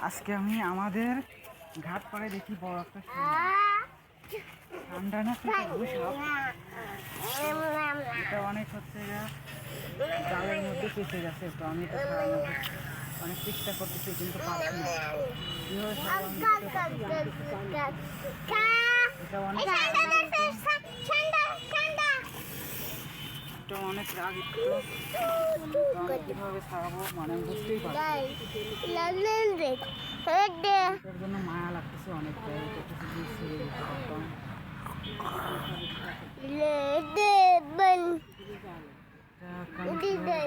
আজকে আমি আমাদের ঘাট পাড়ে দেখি বড় একটা ঠান্ডা না এটা অনেক হচ্ছে জালের মধ্যে পেঁচে গেছে। তো আমি এটা অনেক চেষ্টা করতেছি কিন্তু পাচ্ছি না। এটা অনেক অনেক রাগ কিভাবে ছাড়াবো মানে বুঝতেই পারছি। এর জন্য মায়া লাগতেছে অনেকটাই। ছেড়ে দিতে পারতাম।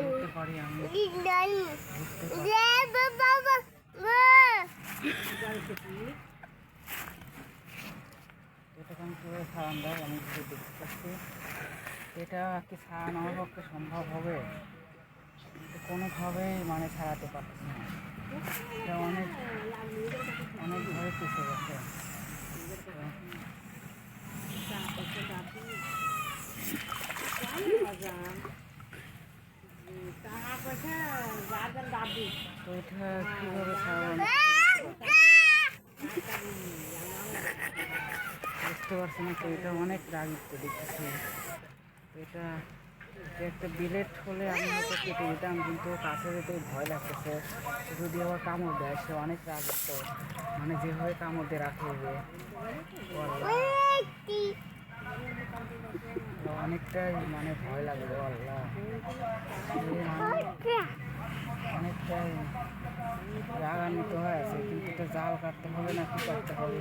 করতে পারি আমি এটা আমি কীভাবে ছাড়ান দেয় আমি দেখতে পাচ্ছি। এটা কি ছাড়ানো আমার পক্ষে সম্ভব হবে? কোনোভাবেই মানে ছাড়াতে পারছি না। এটা অনেকভাবে পিছিয়ে গেছে। তো এটা কীভাবে ছাড়াবো বুঝতে পারছি না। তো এটা অনেক রাগিত দেখতেছি। এটা একটা বিলেট হলে আমি হয়তো কেটে দিতাম, কিন্তু কাছে যেতে ভয় লাগতেছে। যদি আবার কামড় দেয় সে অনেক রাগিত, মানে যেভাবে কামড় দিয়ে রাখে অনেকটাই মানে ভয় লাগবে। আল্লাহ অনেকটাই রাগান্বিত হয়ে আছে। কিন্তু জাল কাটতে হবে না কি করতে হবে।